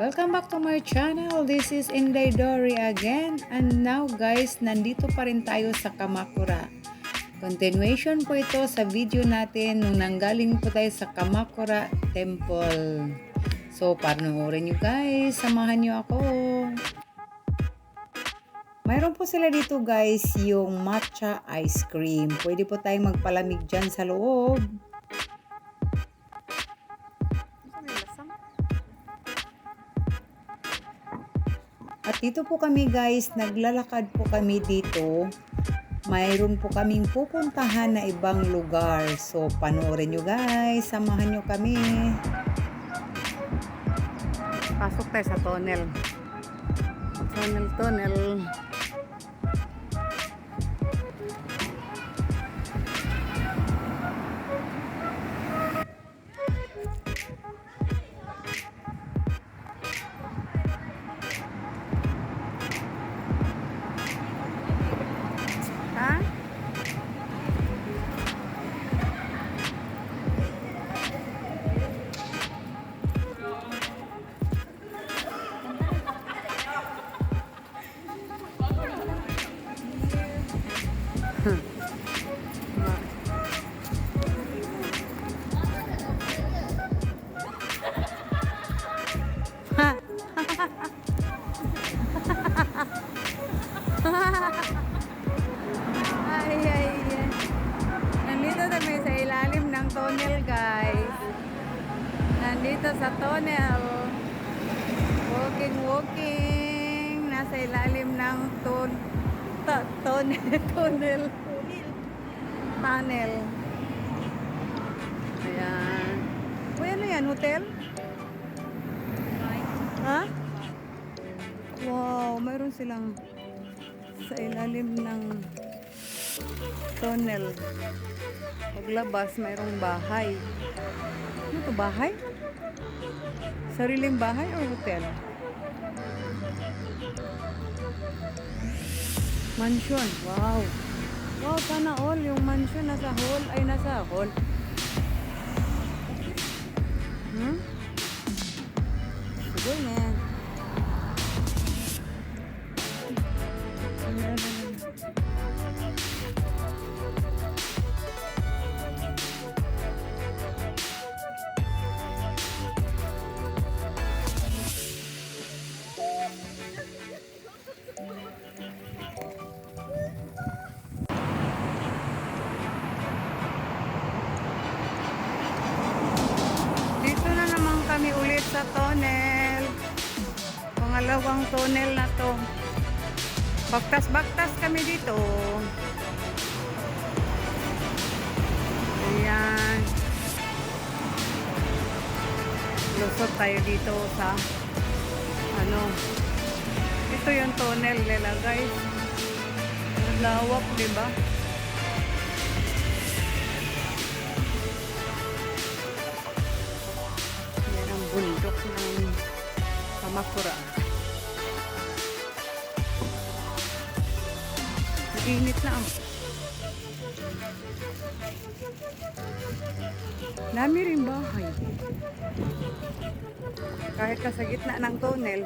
Welcome back to my channel. This is Inday Dory again. And now guys, nandito pa rin tayo sa Kamakura. Continuation po ito sa video natin nung nanggaling po tayo sa Kamakura Temple. So, panoorin nyo guys. Samahan nyo ako. Mayroon po sila dito guys yung matcha ice cream. Pwede po tayong magpalamig dyan sa loob. At dito po kami guys, naglalakad po kami dito. Mayroon po kaming pupuntahan na ibang lugar. So, panoorin nyo guys. Samahan nyo kami. Pasok tayo sa tunnel. Tunnel. Ha? Ay. Nandito kami sa ilalim ng tunnel guys. Nandito sa tunnel. Walking. Nasa ilalim ng tunnel. Ayan. Uy, ano yan? Hotel? Ha? Wow, mayroon silang sa ilalim ng tunnel. Paglabas, mayroong bahay. Ano to, bahay? Sariling bahay o hotel? Mansion. Wow. Wow, sana all. Yung mansion nasa hall. Ay, nasa hall. Sige na. Dito na naman kami ulit sa tunnel. Pangalawang tunnel na to. Baktas-baktas kami dito. Ayan. Lusot tayo dito sa ito yung tunnel nila guys. Lawak, diba? Yan ang bundok ng Kamakura. Init na ang. Dami rin bahay. Kahit ka sa gitna ng tunnel.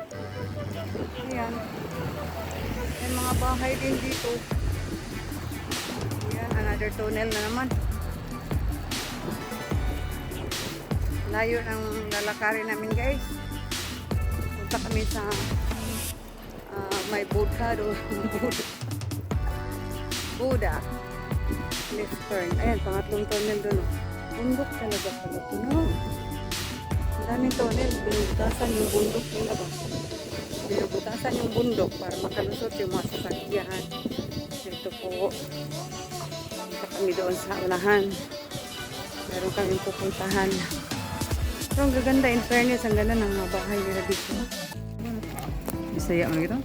Ayan. May mga bahay din dito. Ayan, another tunnel na naman. Layo ng lalakarin namin guys. Punta kami sa may Buddha doon. Buddha. Left turn. Ayan, pangatlong tunnel doon. Bundok talaga pala ito. No? Ang daming tunnel. Binubutasan yung bundok yung labas. Binubutasan yung bundok para makalusot yung mga sasakyan. Ito po. Punta kami doon sa unahan. Meron kaming pupuntahan. Pero ang gaganda, in fairness, ang ganda ng mga bahay nila dito. Bisaya mo ito?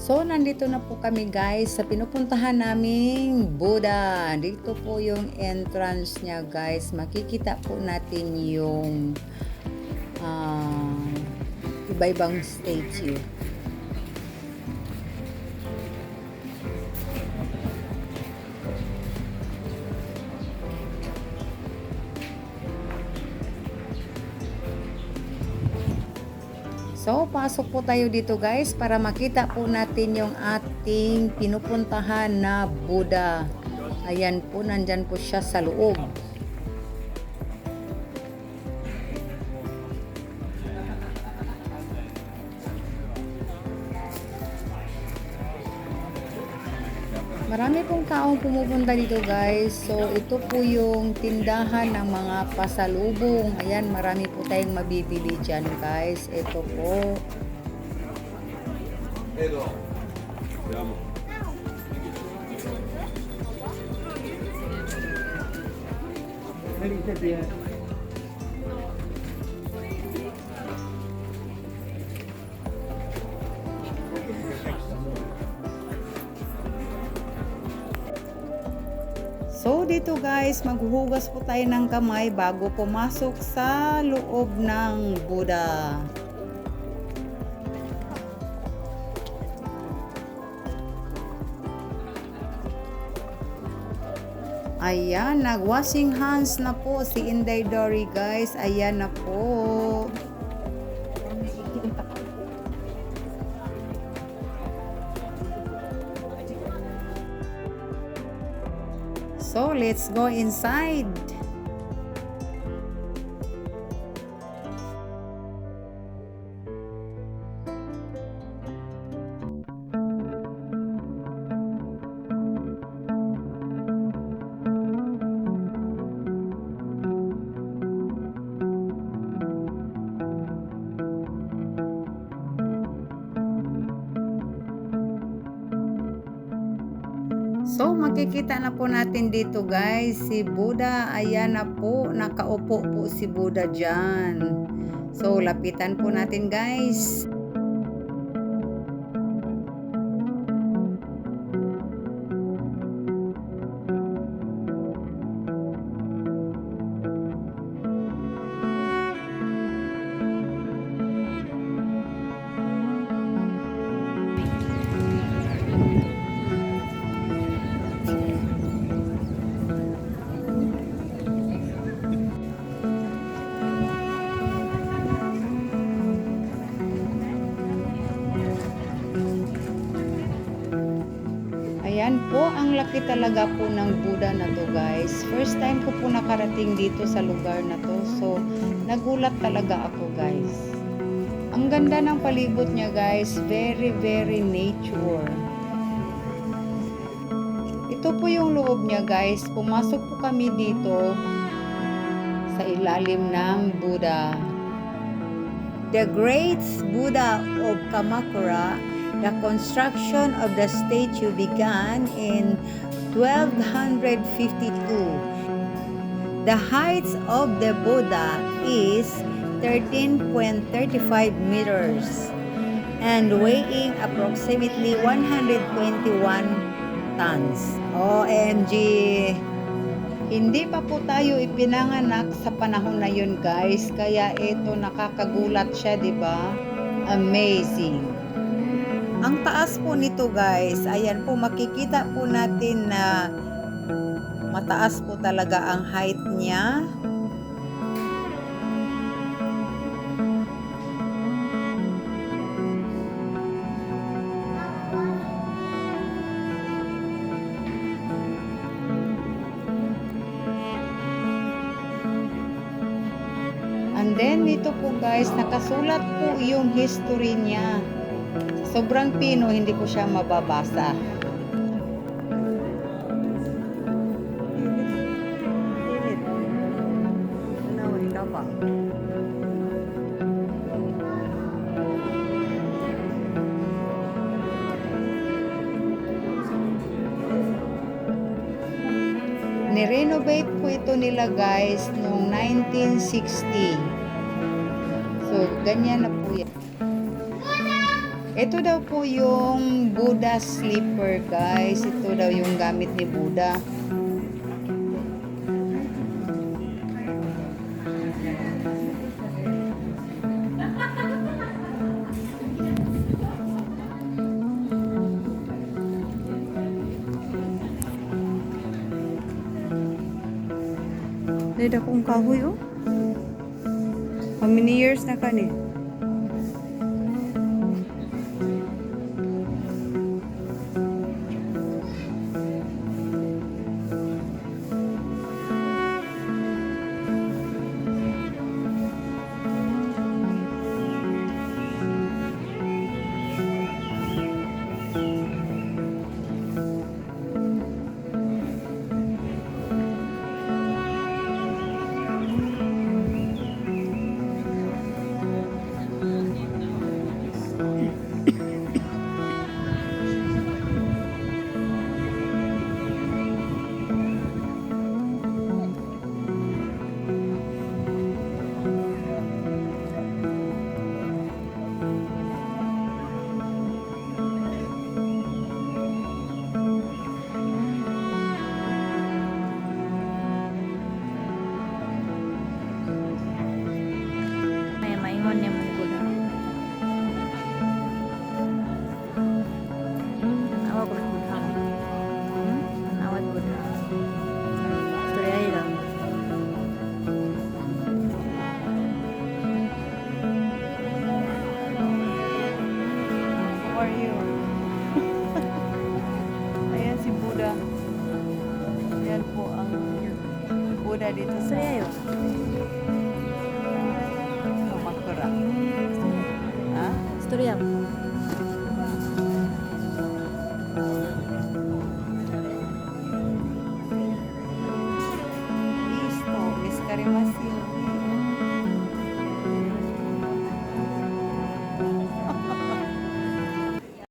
So, nandito na po kami guys sa pinupuntahan naming Buddha. Dito po yung entrance niya guys. Makikita po natin yung iba-ibang statue. So, pasok po tayo dito guys para makita po natin yung ating pinupuntahan na Buddha. Ayan po, nandyan po siya sa loob. Marami pong taong pumupunta dito guys. So, ito po yung tindahan ng mga pasalubong. Ayan, marami po tayong mabibili dyan guys. Ito po. So, dito guys, maghuhugas po tayo ng kamay bago pumasok sa loob ng Buddha. Ayan, nag-washing hands na po si Inday Dory guys. Ayan na po. So, let's go inside. So, makikita na po natin dito guys, si Buddha. Ayan na po, nakaupo po si Buddha dyan. So, lapitan po natin guys. Ayan po, ang laki talaga po ng Buddha na to guys. First time ko po nakarating dito sa lugar na to. So, nagulat talaga ako guys. Ang ganda ng palibot niya guys. Very, very nature. Ito po yung loob niya guys. Pumasok po kami dito sa ilalim ng Buddha. The Great Buddha of Kamakura. The construction of the statue began in 1252. The height of the Buddha is 13.35 meters and weighing approximately 121 tons. OMG! Hindi pa po tayo ipinanganak sa panahon na yun guys, kaya ito nakakagulat siya, di ba? Amazing! Ang taas po nito guys, ayan po makikita po natin na mataas po talaga ang height niya. And then dito po guys, nakasulat po yung history niya. Sobrang pino, hindi ko siya mababasa. Nirenovate po ito nila guys noong 1960. So, ganyan na po yan. Ito daw po yung Buddha slipper guys. Ito daw yung gamit ni Buddha. Dahil akong kahoy oh. How many years na ka ni? panahon niya man Buddha. Tanawa ko ng Buddha. Tanawa at Buddha. Istorya lang. How are you? Ayan si Buddha. Ayan po ang Buddha dito sa Istorya yun. Kamakura. Ha? Istorya mo.